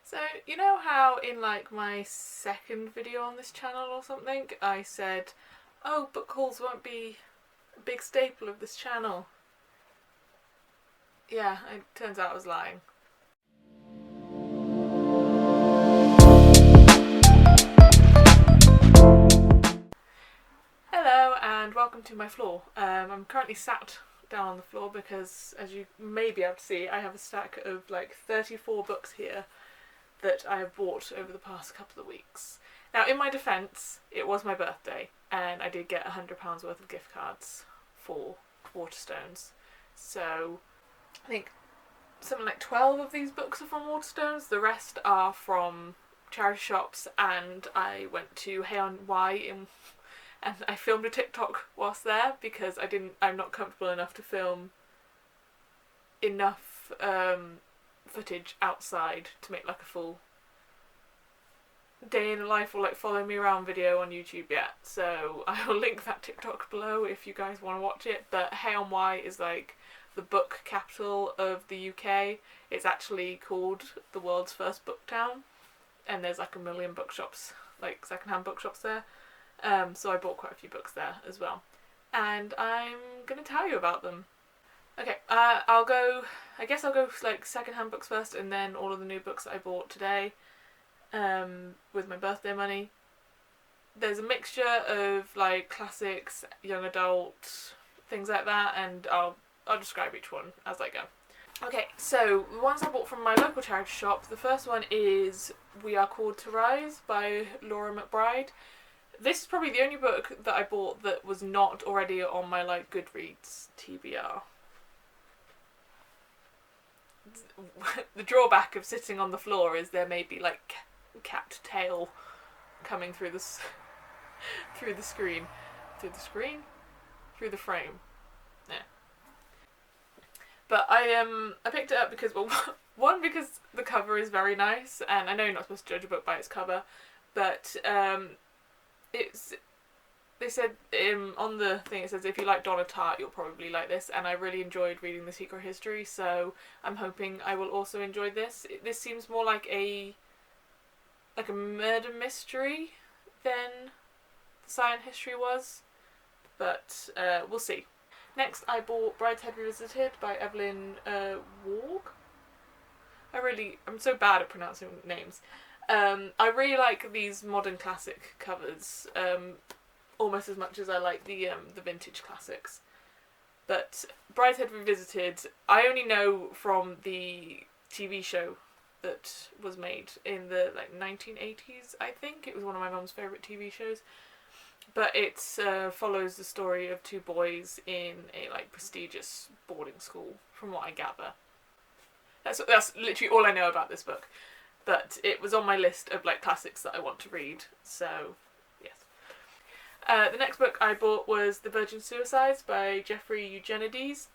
So, you know how in like my second video on this channel or something, I said, oh, book hauls won't be a big staple of this channel? Yeah, it turns out I was lying. Hello and welcome to my floor. I'm currently sat down on the floor because, as you may be able to see, I have a stack of like 34 books here that I have bought over the past couple of weeks. Now, in my defence, it was my birthday and I did get £100 worth of gift cards for Waterstones. So I think something like 12 of these books are from Waterstones. The rest are from charity shops, and I went to Heimat and I filmed a TikTok whilst there because I'm not comfortable enough to film enough footage outside to make like a full day in the life or like follow me around video on YouTube yet. So I will link that TikTok below if you guys want to watch it. But Heimat is like the book capital of the UK. It's actually called the world's first book town, and there's like a million bookshops, like secondhand bookshops there. So I bought quite a few books there as well, and I'm gonna tell you about them. Okay, I'll go like secondhand books first, and then all of the new books that I bought today, with my birthday money. There's a mixture of like classics, young adult, things like that, and I'll describe each one as I go. Okay, so the ones I bought from my local charity shop. The first one is We Are Called to Rise by Laura McBride. This is probably the only book that I bought that was not already on my like Goodreads TBR. The drawback of sitting on the floor is there may be like cat tail coming through the screen, through the frame. Yeah. But I picked it up because, well, one, because the cover is very nice, and I know you're not supposed to judge a book by its cover, but they said on the thing, it says if you like Donna Tartt, you'll probably like this, and I really enjoyed reading The Secret History, so I'm hoping I will also enjoy this. This seems more like a murder mystery than the Science History was, but we'll see. Next, I bought Brideshead Revisited by Evelyn Waugh. I'm so bad at pronouncing names. I really like these modern classic covers, almost as much as I like the vintage classics. But Brideshead Revisited, I only know from the TV show that was made in the like 1980s. I think it was one of my mum's favourite TV shows. But it follows the story of two boys in a like prestigious boarding school, from what I gather. That's literally all I know about this book. But it was on my list of like classics that I want to read, so yes. The next book I bought was The Virgin Suicides by Jeffrey Eugenides.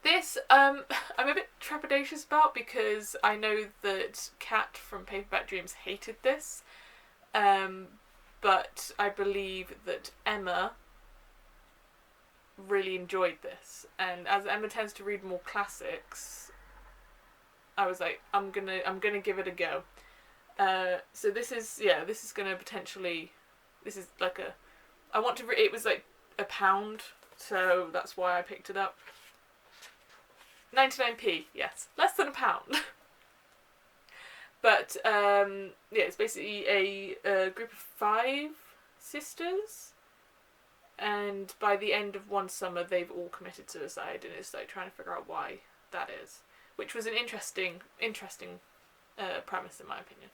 This I'm a bit trepidatious about because I know that Kat from Paperback Dreams hated this. But I believe that Emma really enjoyed this, and as Emma tends to read more classics, I was like, I'm gonna give it a go. So this is gonna potentially, this is like it was like £1, so that's why I picked it up. 99p, yes, less than £1. But it's basically a group of 5 sisters, and by the end of one summer they've all committed suicide, and it's like trying to figure out why that is, which was an interesting premise in my opinion.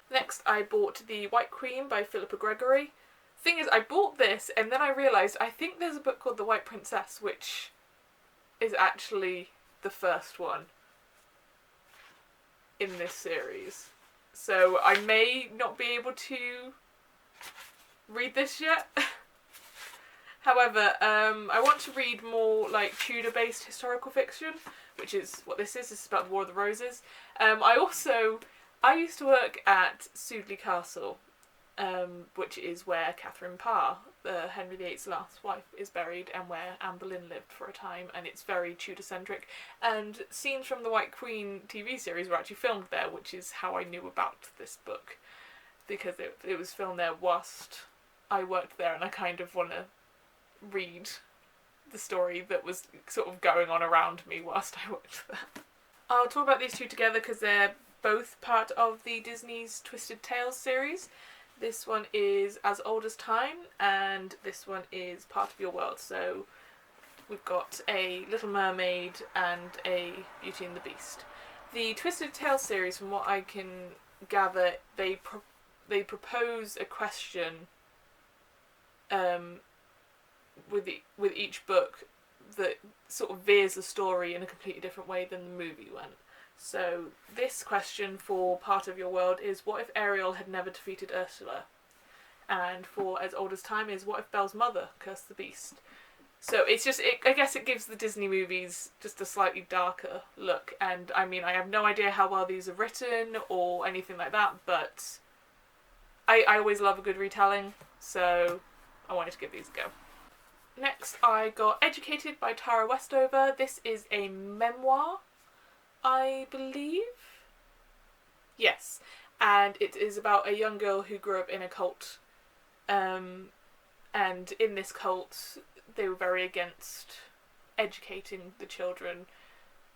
Next, I bought The White Queen by Philippa Gregory. Thing is, I bought this and then I realised I think there's a book called The White Princess, which is actually the first one in this series, so I may not be able to read this yet. However, I want to read more like Tudor-based historical fiction, which is what this is. This is about the War of the Roses. I used to work at Sudeley Castle, which is where Catherine Parr Henry VIII's last wife is buried and where Anne Boleyn lived for a time, and it's very Tudor-centric. And scenes from the White Queen TV series were actually filmed there, which is how I knew about this book, because it was filmed there whilst I worked there, and I kind of want to read the story that was sort of going on around me whilst I worked there. I'll talk about these two together because they're both part of the Disney's Twisted Tales series. This one is As Old as Time, and this one is Part of Your World. So we've got a Little Mermaid and a Beauty and the Beast. The Twisted Tales series, from what I can gather, they propose a question with each book that sort of veers the story in a completely different way than the movie went. So this question for Part of Your World is, what if Ariel had never defeated Ursula? And for As Old as Time is, what if Belle's mother cursed the beast? So it's just, I guess it gives the Disney movies just a slightly darker look. And I mean, I have no idea how well these are written or anything like that, but I always love a good retelling, so I wanted to give these a go. Next, I got Educated by Tara Westover. This is a memoir, I believe. Yes, and it is about a young girl who grew up in a cult. And in this cult, they were very against educating the children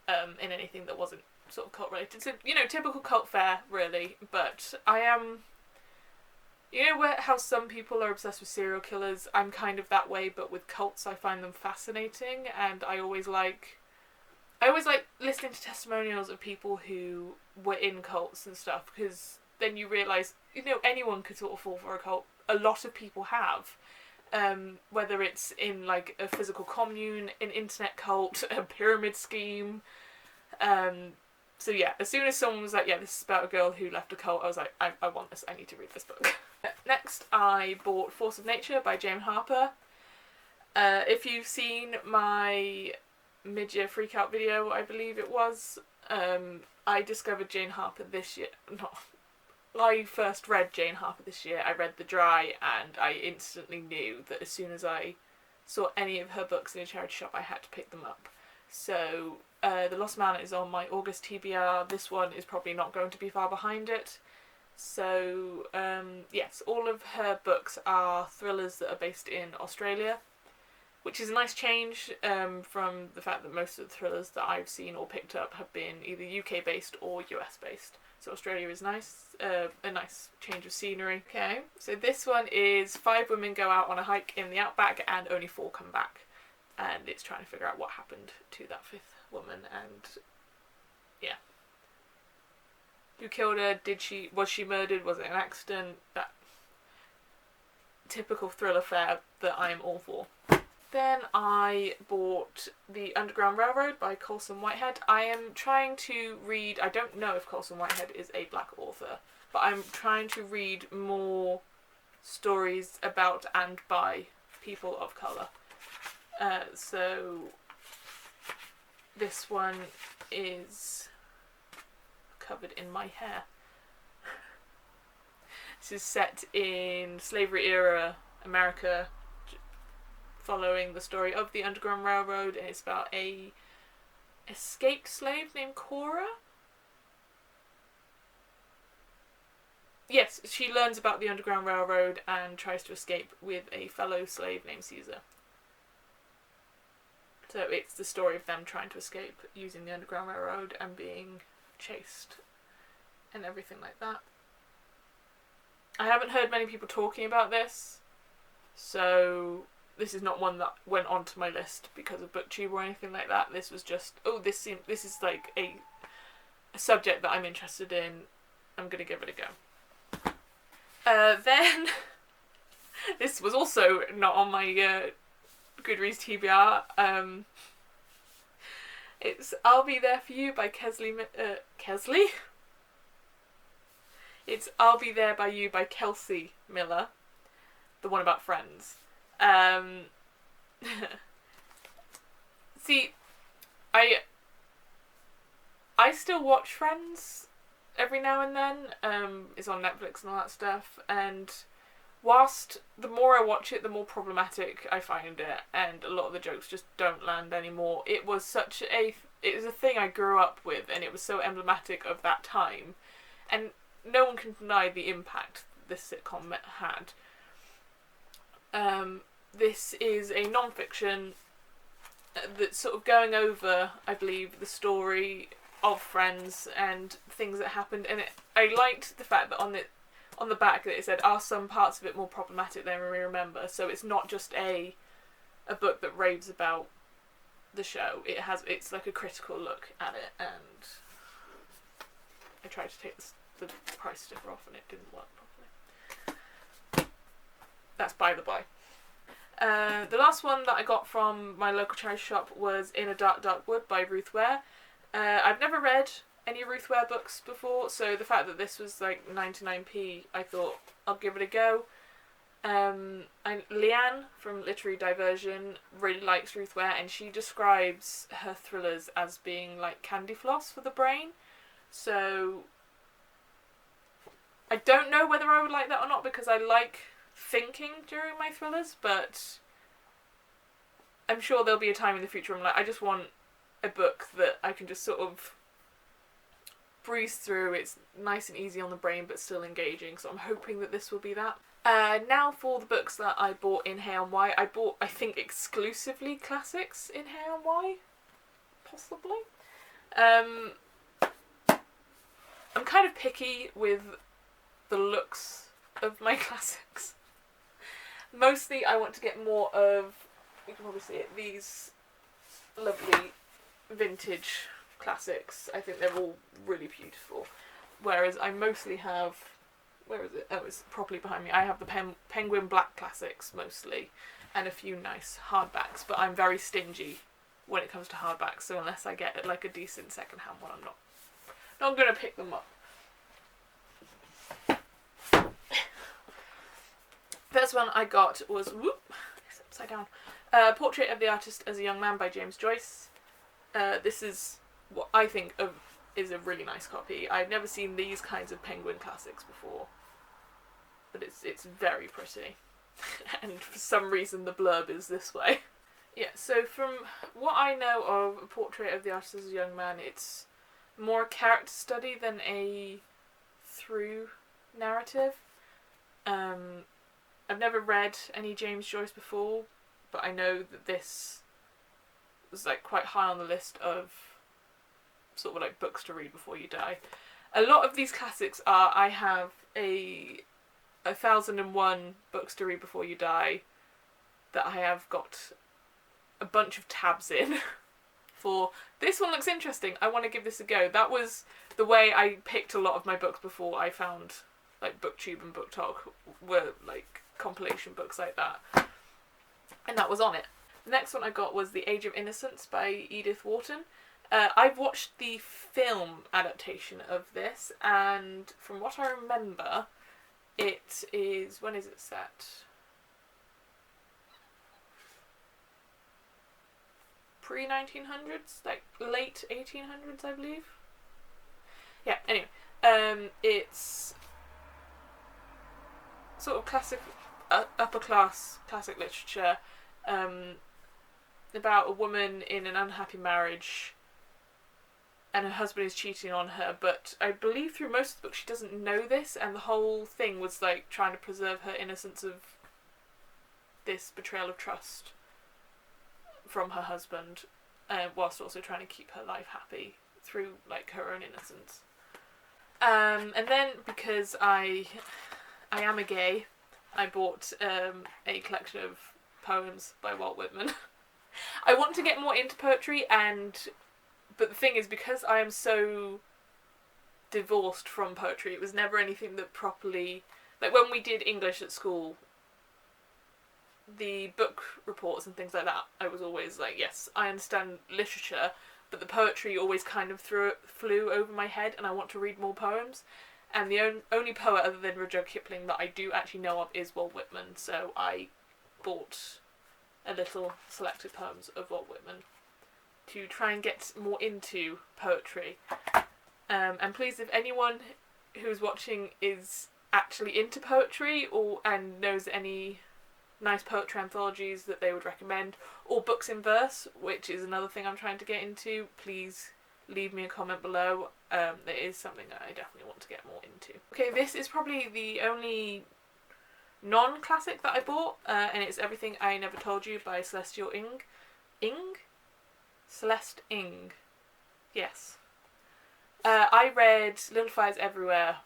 in anything that wasn't sort of cult related. So, typical cult fare, really. But I am... how some people are obsessed with serial killers? I'm kind of that way, but with cults I find them fascinating, and I always like listening to testimonials of people who were in cults and stuff, because then you realise, anyone could sort of fall for a cult. A lot of people have. Whether it's in like a physical commune, an internet cult, a pyramid scheme. So yeah, as soon as someone was like, yeah, this is about a girl who left a cult, I was like, I want this, I need to read this book. Next, I bought Force of Nature by Jane Harper. If you've seen my mid-year freak-out video, I believe it was, I discovered Jane Harper this year. I first read Jane Harper this year. I read The Dry, and I instantly knew that as soon as I saw any of her books in a charity shop, I had to pick them up. So, The Lost Man is on my August TBR. This one is probably not going to be far behind it. So, yes, all of her books are thrillers that are based in Australia, which is a nice change from the fact that most of the thrillers that I've seen or picked up have been either UK-based or US-based. So Australia is nice, a nice change of scenery. Okay, so this one is 5 women go out on a hike in the outback and only 4 come back. And it's trying to figure out what happened to that 5th woman, and yeah. Who killed her? Was she murdered? Was it an accident? That typical thriller fare that I am all for. Then I bought The Underground Railroad by Colson Whitehead. I am trying to read... I don't know if Colson Whitehead is a black author, but I'm trying to read more stories about and by people of colour. So this one is covered in my hair. This is set in slavery era America, following the story of the Underground Railroad, and it's about a escaped slave named Cora. Yes, she learns about the Underground Railroad and tries to escape with a fellow slave named Caesar. So it's the story of them trying to escape using the Underground Railroad and being chased and everything like that. I haven't heard many people talking about this, so this is not one that went onto my list because of BookTube or anything like that. This was just, this is like a subject that I'm interested in. I'm going to give it a go. Then, this was also not on my Goodreads TBR. It's I'll Be There For You by Kesley? It's I'll Be There By You by Kelsey Miller. The one about friends. See, I still watch Friends every now and then. It's on Netflix and all that stuff, and whilst the more I watch it, the more problematic I find it, and a lot of the jokes just don't land anymore. It was a thing I grew up with, and it was so emblematic of that time, and no one can deny the impact this sitcom had. This is a non-fiction that's sort of going over, I believe, the story of Friends and things that happened, and I liked the fact that on the back that it said, are some parts of it more problematic than we remember, so it's not just a book that raves about the show. It's like a critical look at it, and I tried to take the price sticker off and it didn't work properly. That's by the by. The last one that I got from my local charity shop was In a Dark Dark Wood by Ruth Ware. I've never read any Ruth Ware books before, so the fact that this was like 99p, I thought I'll give it a go. Leanne from Literary Diversion really likes Ruth Ware, and she describes her thrillers as being like candy floss for the brain. So I don't know whether I would like that or not, because I like thinking during my thrillers, but I'm sure there'll be a time in the future I'm like, I just want a book that I can just sort of breeze through. It's nice and easy on the brain but still engaging, so I'm hoping that this will be that. Now for the books that I bought in Hay-on-Wye. I bought, I think, exclusively classics in Hay-on-Wye, possibly. I'm kind of picky with the looks of my classics. Mostly I want to get more of, you can probably see it, these lovely vintage classics. I think they're all really beautiful. Whereas I mostly have, where is it? Oh, it's properly behind me. I have the Penguin Black classics mostly, and a few nice hardbacks, but I'm very stingy when it comes to hardbacks, so unless I get like a decent second-hand one, I'm not going to pick them up. First one I got was, it's upside down, Portrait of the Artist as a Young Man by James Joyce. This is what I think is a really nice copy. I've never seen these kinds of Penguin classics before, but it's very pretty. And for some reason the blurb is this way. Yeah, so from what I know of A Portrait of the Artist as a Young Man, it's more a character study than a through narrative. I've never read any James Joyce before, but I know that this was like quite high on the list of sort of like books to read before you die. A lot of these classics are, I have a 1001 books to read before you die that I have got a bunch of tabs in for. This one looks interesting, I want to give this a go. That was the way I picked a lot of my books before I found like BookTube and BookTok were like compilation books like that, and that was on it. The next one I got was The Age of Innocence by Edith Wharton. I've watched the film adaptation of this, and from what I remember, it is, when is it set? Pre-1900s, like late 1800s, I believe. Yeah, anyway, it's sort of classic, upper class classic literature, about a woman in an unhappy marriage, and her husband is cheating on her, but I believe through most of the book she doesn't know this, and the whole thing was like trying to preserve her innocence of this betrayal of trust from her husband, whilst also trying to keep her life happy through like her own innocence. And then, because I am a gay, I bought a collection of poems by Walt Whitman. I want to get more into poetry, but the thing is, because I am so divorced from poetry, it was never anything that properly, like when we did English at school, the book reports and things like that, I was always like, yes, I understand literature, but the poetry always kind of flew over my head, and I want to read more poems. And the only poet other than Rudyard Kipling that I do actually know of is Walt Whitman, so I bought a little selected poems of Walt Whitman to try and get more into poetry. And please, if anyone who's watching is actually into poetry and knows any nice poetry anthologies that they would recommend, or books in verse, which is another thing I'm trying to get into, please leave me a comment below. It is something that I definitely want to get more into. Okay, this is probably the only non-classic that I bought, and it's Everything I Never Told You by Celestial Ing? Celeste Ing. Yes. I read Little Fires Everywhere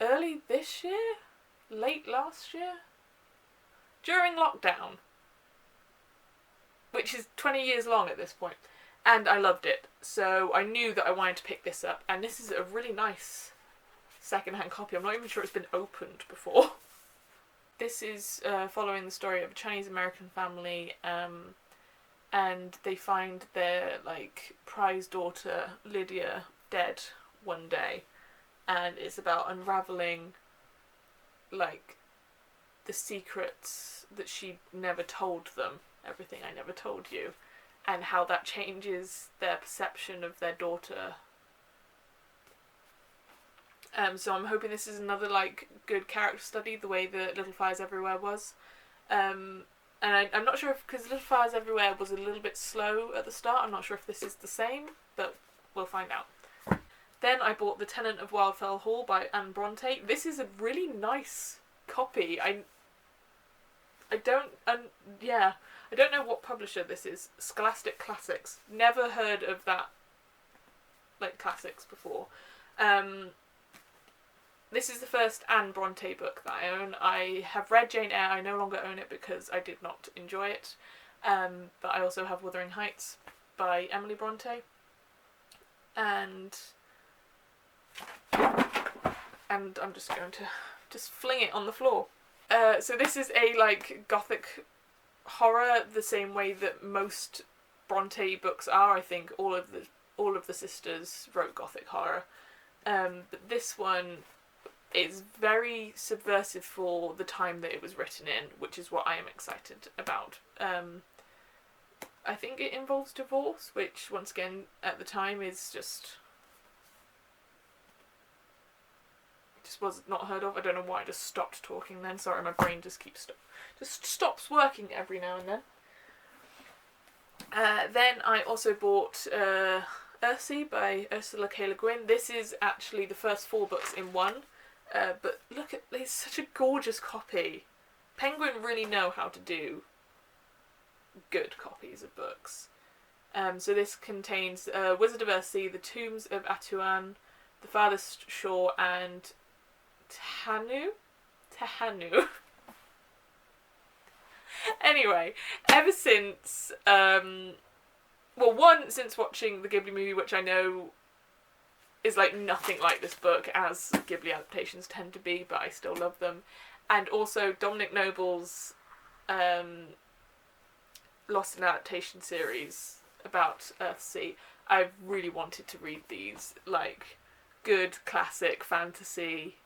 early this year? Late last year? During lockdown. Which is 20 years long at this point. And I loved it. So I knew that I wanted to pick this up. And this is a really nice second-hand copy. I'm not even sure it's been opened before. This is following the story of a Chinese-American family, and they find their, like, prize daughter, Lydia, dead one day. And it's about unravelling, like, the secrets that she never told them. Everything I Never Told You. And how that changes their perception of their daughter. So I'm hoping this is another, like, good character study, the way that Little Fires Everywhere was. And I'm not sure if, because Little Fires Everywhere was a little bit slow at the start, I'm not sure if this is the same, but we'll find out. Then I bought The Tenant of Wildfell Hall by Anne Bronte. This is a really nice copy. I don't know what publisher this is. Scholastic Classics. Never heard of that, like, classics before. This is the first Anne Bronte book that I own. I have read Jane Eyre. I no longer own it because I did not enjoy it. But I also have Wuthering Heights by Emily Bronte. And I'm just going to just fling it on the floor. So this is a, like, Gothic horror, the same way that most Bronte books are. I think all of the sisters wrote Gothic horror. But this one is very subversive for the time that it was written in, which is what I am excited about. I think it involves divorce, which, once again, at the time is just was not heard of. I don't know why I just stopped talking then. Sorry, my brain just stops working every now and then. Then I also bought Earthsea by Ursula K. Le Guin. This is actually the first 4 books in one. But look at, it's such a gorgeous copy. Penguin really know how to do good copies of books. So this contains Wizard of Earthsea, The Tombs of Atuan, The Farthest Shore, and Tehanu. Anyway, ever since, since watching the Ghibli movie, which I know is, like, nothing like this book, as Ghibli adaptations tend to be, but I still love them. And also Dominic Noble's Lost in Adaptation series about Earthsea. I've really wanted to read these, like, good classic fantasy.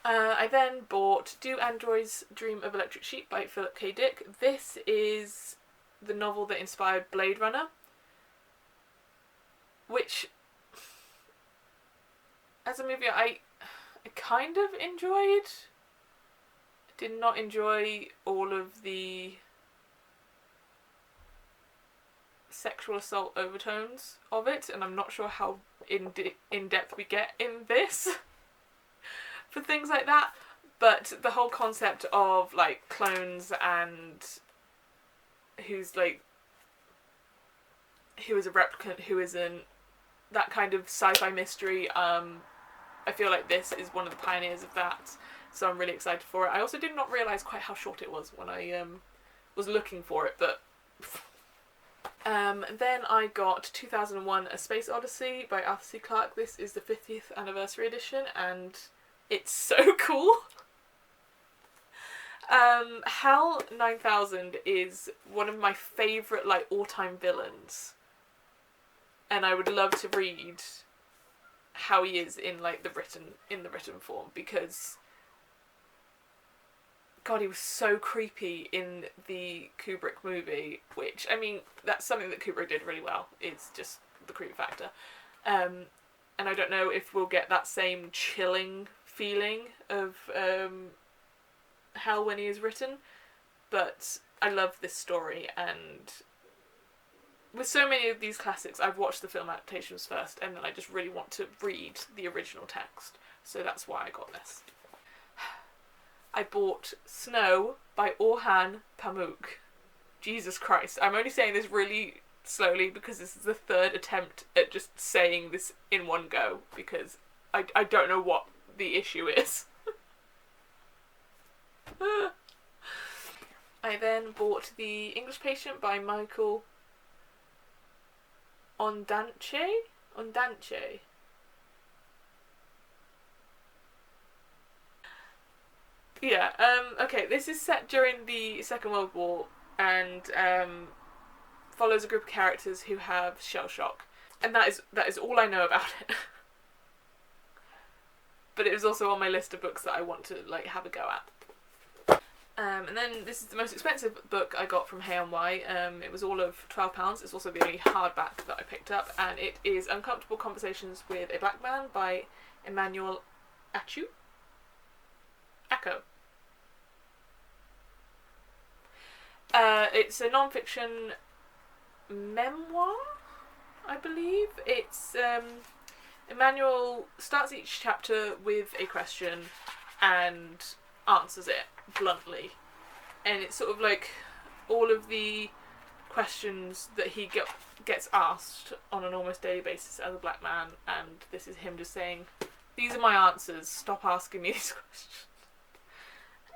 I then bought Do Androids Dream of Electric Sheep by Philip K. Dick. This is the novel that inspired Blade Runner, which, as a movie, I kind of enjoyed. Did not enjoy all of the sexual assault overtones of it, and I'm not sure how in-depth we get in this for things like that, but the whole concept of, like, clones and who is a replicant, who isn't, that kind of sci-fi mystery, I feel like this is one of the pioneers of that, so I'm really excited for it. I also did not realise quite how short it was when I was looking for it, but then I got 2001 A Space Odyssey by Arthur C. Clarke. This is the 50th anniversary edition, and it's so cool. Hal 9000 is one of my favourite, like, all-time villains, and I would love to read how he is in, like, the written form, because God, he was so creepy in the Kubrick movie, which, I mean, that's something that Kubrick did really well, is just the creep factor. And I don't know if we'll get that same chilling feeling of hell when he is written, but I love this story, and with so many of these classics, I've watched the film adaptations first, and then I just really want to read the original text, so that's why I got this. I bought Snow by Orhan Pamuk. Jesus Christ, I'm only saying this really slowly because this is the third attempt at just saying this in one go, because I don't know what the issue is. I then bought The English Patient by Michael Ondaatje. Yeah, okay, this is set during the Second World War, and follows a group of characters who have shell shock. And that is all I know about it. But it was also on my list of books that I want to like have a go at. And then this is the most expensive book I got from Hay. It was all of £12. It's also the only hardback that I picked up, and it is Uncomfortable Conversations with a Black Man by Emmanuel Acho. It's a non-fiction memoir, I believe. It's Emmanuel starts each chapter with a question and answers it bluntly, and it's sort of like all of the questions that he gets asked on an almost daily basis as a black man, and this is him just saying, these are my answers, stop asking me these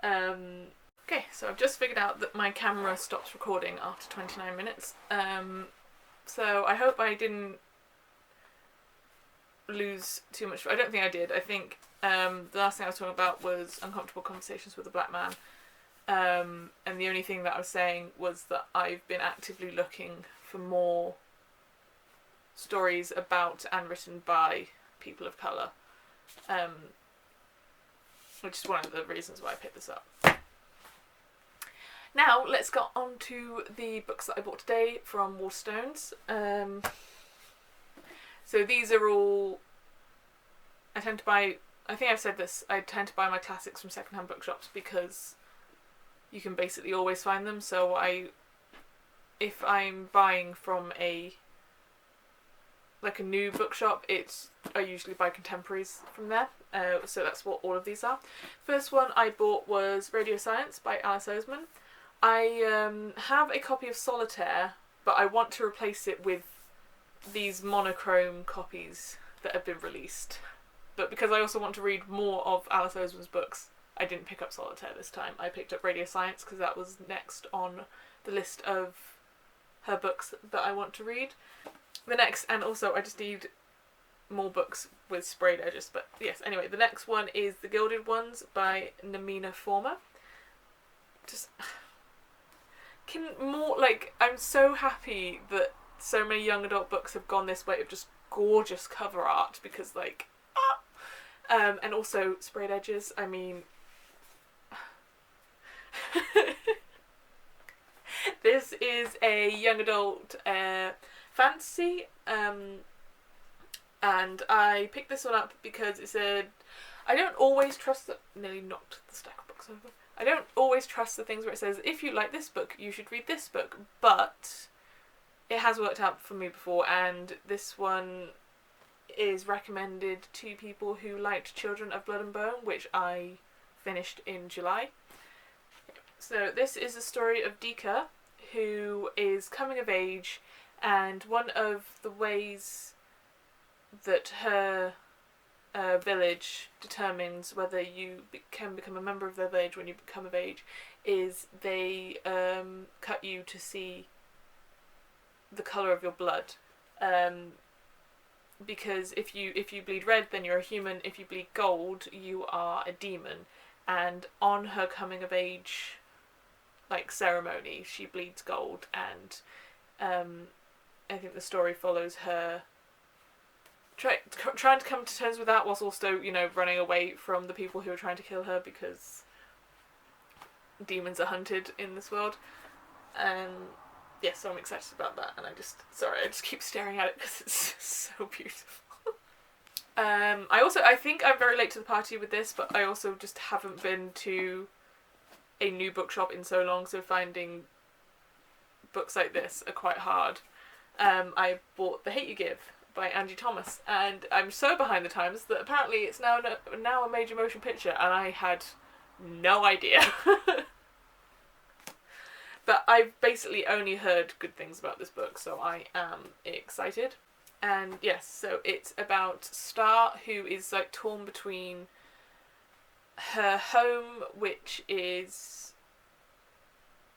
questions. Okay, so I've just figured out that my camera stops recording after 29 minutes, so I hope I didn't lose too much. I don't think I did. I think the last thing I was talking about was Uncomfortable Conversations with a Black Man, and the only thing that I was saying was that I've been actively looking for more stories about and written by people of colour, which is one of the reasons why I picked this up. Now let's get on to the books that I bought today from Waterstones. So these are all, I tend to buy, I think I've said this, I tend to buy my classics from secondhand bookshops because you can basically always find them. So if I'm buying from a new bookshop, I usually buy contemporaries from there. So that's what all of these are. First one I bought was Radio Silence by Alice Oseman. I have a copy of Solitaire, but I want to replace it with these monochrome copies that have been released. But because I also want to read more of Alice Oseman's books, I didn't pick up Solitaire this time. I picked up Radio Science because that was next on the list of her books that I want to read. The next, and also I just need more books with sprayed edges, but yes, anyway, the next one is The Gilded Ones by Namina Former. I'm so happy that so many young adult books have gone this way of just gorgeous cover art, because and also sprayed edges. I mean, this is a young adult fantasy, and I picked this one up because it said, I don't always trust that, nearly knocked the stack of books over. I don't always trust the things where it says, if you like this book, you should read this book, but it has worked out for me before, and this one is recommended to people who liked Children of Blood and Bone, which I finished in July. So this is the story of Dika, who is coming of age, and one of the ways that her village determines whether you can become a member of their village when you become of age is they cut you to see the colour of your blood, because if you bleed red, then you're a human. If you bleed gold, you are a demon. And on her coming of age ceremony, she bleeds gold, and I think the story follows her trying to come to terms with that, whilst also, running away from the people who are trying to kill her, because demons are hunted in this world. yes, so I'm excited about that, and I just keep staring at it because it's so beautiful. I think I'm very late to the party with this, but I also just haven't been to a new bookshop in so long, so finding books like this are quite hard. I bought The Hate You Give by Angie Thomas, and I'm so behind the times that apparently it's now a major motion picture, and I had no idea. But I've basically only heard good things about this book, so I am excited. And yes, so it's about Star, who is like torn between her home, which is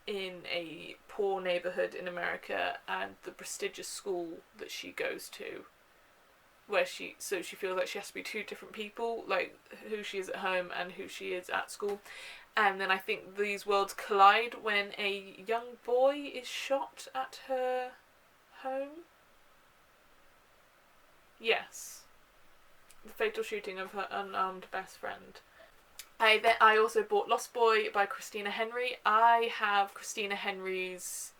in a poor neighbourhood in America, and the prestigious school that she goes to, where she feels like she has to be two different people, like who she is at home and who she is at school. And then I think these worlds collide when a young boy is shot at her home. Yes. The fatal shooting of her unarmed best friend. I also bought Lost Boy by Christina Henry. I have Christina Henry's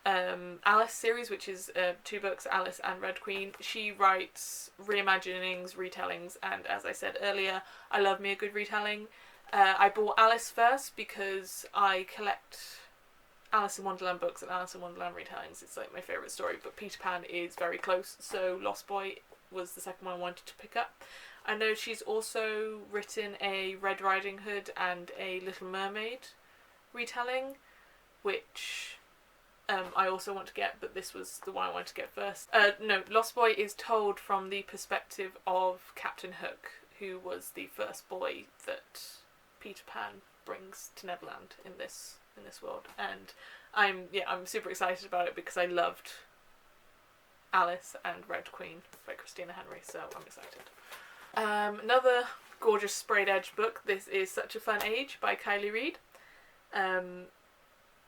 Alice series, which is 2 books, Alice and Red Queen. She writes reimaginings, retellings, and as I said earlier, I love me a good retelling. I bought Alice first because I collect Alice in Wonderland books and Alice in Wonderland retellings. It's like my favourite story, but Peter Pan is very close, so Lost Boy was the second one I wanted to pick up. I know she's also written a Red Riding Hood and a Little Mermaid retelling, which I also want to get, but this was the one I wanted to get first. No, Lost Boy is told from the perspective of Captain Hook, who was the first boy that Peter Pan brings to Neverland in this world, and I'm super excited about it because I loved Alice and Red Queen by Christina Henry, so I'm excited. Another gorgeous sprayed edge book. This is Such a Fun Age by Kylie Reid.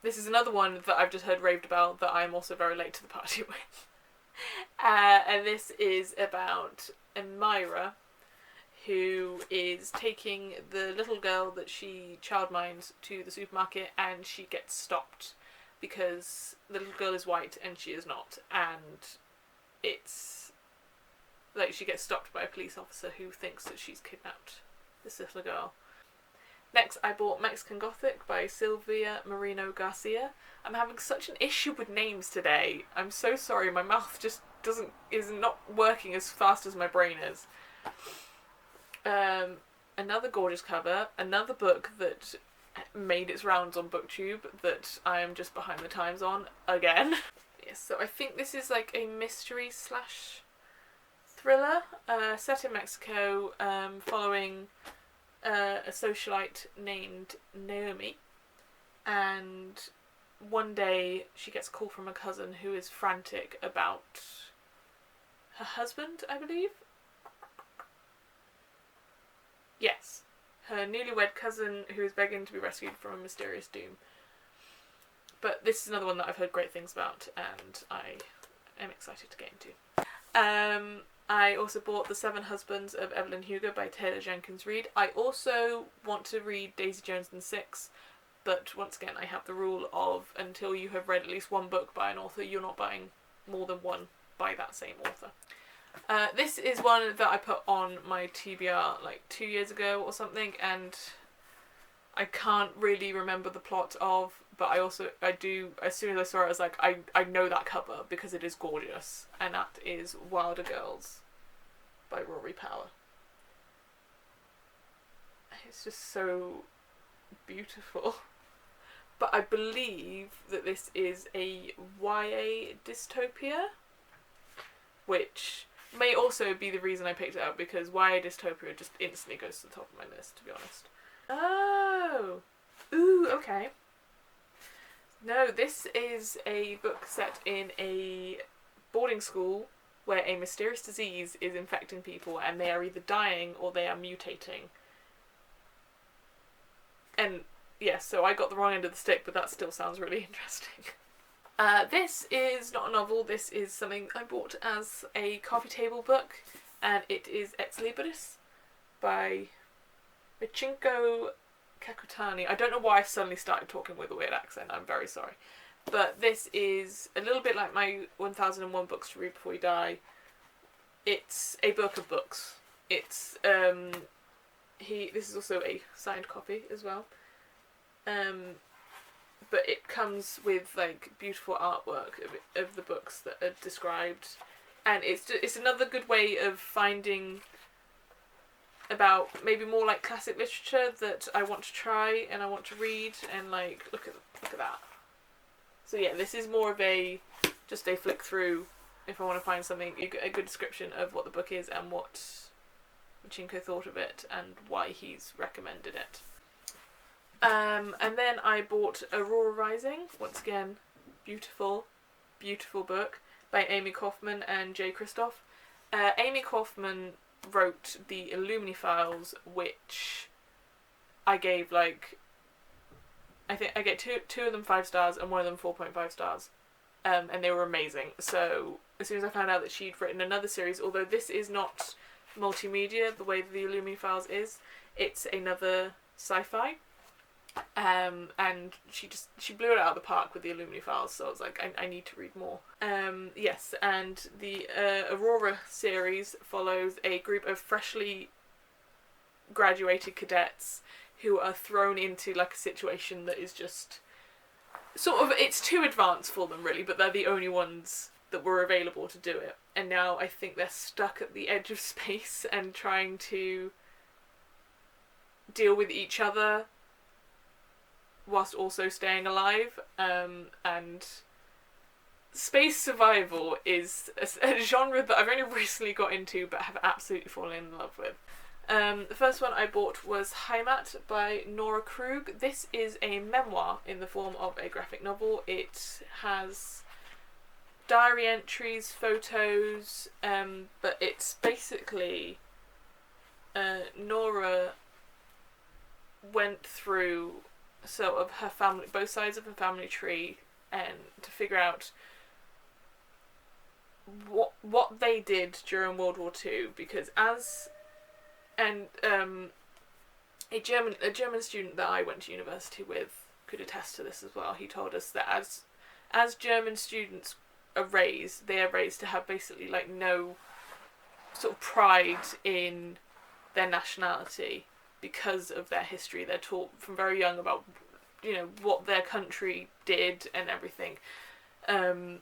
This is another one that I've just heard raved about that I'm also very late to the party with. And this is about Amira, who is taking the little girl that she childminds to the supermarket, and she gets stopped because the little girl is white and she is not, and it's like she gets stopped by a police officer who thinks that she's kidnapped this little girl. Next, I bought Mexican Gothic by Silvia Moreno Garcia. I'm having such an issue with names today. I'm so sorry, my mouth just is not working as fast as my brain is. Another gorgeous cover, another book that made its rounds on BookTube that I am just behind the times on again. Yes, so I think this is like a mystery / thriller set in Mexico, following a socialite named Naomi, and one day she gets a call from a cousin who is frantic about her husband, I believe. Yes, her newlywed cousin who is begging to be rescued from a mysterious doom. But this is another one that I've heard great things about, and I am excited to get into. I also bought The Seven Husbands of Evelyn Hugo by Taylor Jenkins Reid. I also want to read Daisy Jones and Six, but once again I have the rule of until you have read at least one book by an author, you're not buying more than one by that same author. This is one that I put on my TBR like 2 years ago or something, and I can't really remember the plot of, but I do, as soon as I saw it I was like, I know that cover because it is gorgeous, and that is Wilder Girls by Rory Power. It's just so beautiful. But I believe that this is a YA dystopia, which may also be the reason I picked it up, because YA dystopia just instantly goes to the top of my list, to be honest. Oh! Ooh, okay. No, this is a book set in a boarding school where a mysterious disease is infecting people and they are either dying or they are mutating. And yes, so I got the wrong end of the stick, but that still sounds really interesting. This is not a novel, this is something I bought as a coffee table book, and it is Ex Libris by Michinko Kakutani. I don't know why I suddenly started talking with a weird accent, I'm very sorry. but this is a little bit like my 1001 Books to Read Before You Die. It's a book of books. It's this is also a signed copy as well. But it comes with like beautiful artwork of the books that are described, and it's another good way of finding about maybe more like classic literature that I want to try and I want to read, and like look at that. So yeah, this is more of a just a flick through if I want to find something, a good description of what the book is and what Chinko thought of it and why he's recommended it. And then I bought Aurora Rising, once again, beautiful, beautiful book by Amy Kaufman and Jay Kristoff. Amy Kaufman wrote the Illumini Files, which I gave I think I get two of them 5 stars and one of them 4.5 stars. And they were amazing. So as soon as I found out that she'd written another series, although this is not multimedia the way the Illumini Files is, it's another sci-fi. And she blew it out of the park with the Illumini Files, so I was like, I need to read more. Yes, and the Aurora series follows a group of freshly graduated cadets who are thrown into like a situation that is just sort of, it's too advanced for them really, but they're the only ones that were available to do it. And now I think they're stuck at the edge of space and trying to deal with each other whilst also staying alive. And space survival is a genre that I've only recently got into but have absolutely fallen in love with. The first one I bought was Heimat by Nora Krug. This is a memoir in the form of a graphic novel. It has diary entries, photos, but it's basically Nora went through sort of her family, both sides of her family tree, and to figure out what they did during World War II, because a German student that I went to university with could attest to this as well. He told us that as German students are raised, they are raised to have basically like no sort of pride in their nationality because of their history. They're taught from very young about, you know, what their country did and everything. And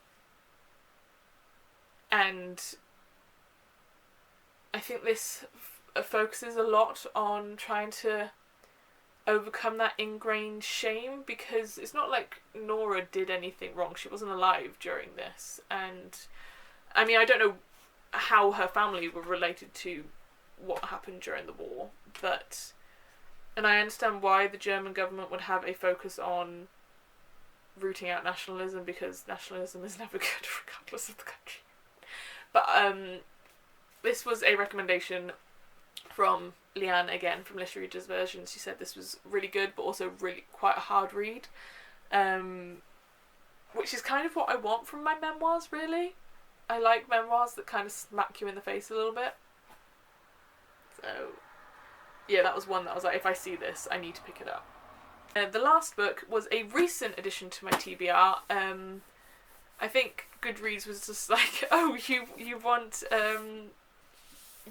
I think this focuses a lot on trying to overcome that ingrained shame, because it's not like Nora did anything wrong. She wasn't alive during this, and I mean, I don't know how her family were related to what happened during the war, and I understand why the German government would have a focus on rooting out nationalism, because nationalism is never good regardless of the country. But this was a recommendation from Leanne, again, from Literary Diversions. She said this was really good, but also really quite a hard read, which is kind of what I want from my memoirs, really. I like memoirs that kind of smack you in the face a little bit. So, yeah, that was one that I was like, if I see this, I need to pick it up. The last book was a recent addition to my TBR. I think Goodreads was just like, oh, you want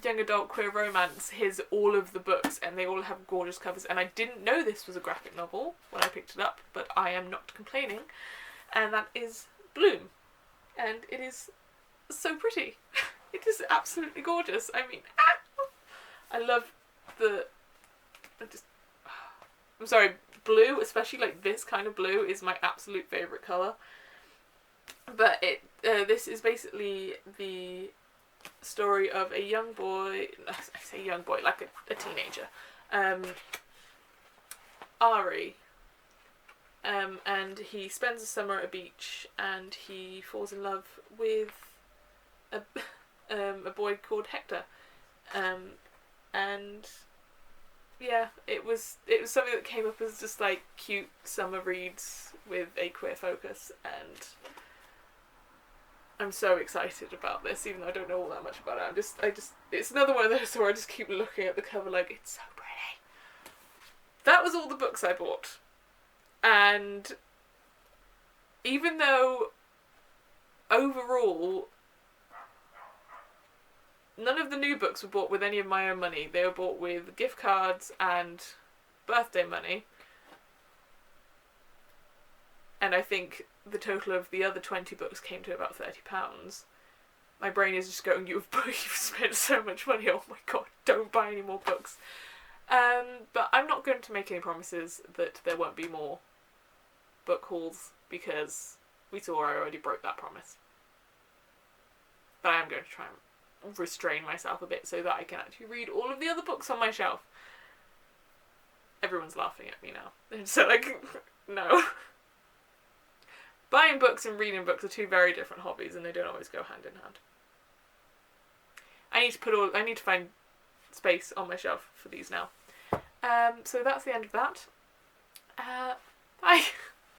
young adult queer romance, here's all of the books, and they all have gorgeous covers. And I didn't know this was a graphic novel when I picked it up, but I am not complaining. And that is Bloom. And it is so pretty. It is absolutely gorgeous. I mean, I love I'm sorry, blue, especially like this kind of blue, is my absolute favourite colour. But this is basically the story of a young boy, I say young boy, like a teenager, Ari, and he spends the summer at a beach, and he falls in love with a boy called Hector, and yeah, it was something that came up as just like cute summer reads with a queer focus, and I'm so excited about this, even though I don't know all that much about it. I just it's another one of those where I just keep looking at the cover like, it's so pretty. That was all the books I bought. And even though overall none of the new books were bought with any of my own money. They were bought with gift cards and birthday money. And I think the total of the other 20 books came to about £30. My brain is just going, you've spent so much money, oh my god, don't buy any more books. But I'm not going to make any promises that there won't be more book hauls, because we saw I already broke that promise. But I am going to try and restrain myself a bit so that I can actually read all of the other books on my shelf. Everyone's laughing at me now. So, like, no. Buying books and reading books are two very different hobbies, and they don't always go hand in hand. I need to find space on my shelf for these now. So that's the end of that. Bye.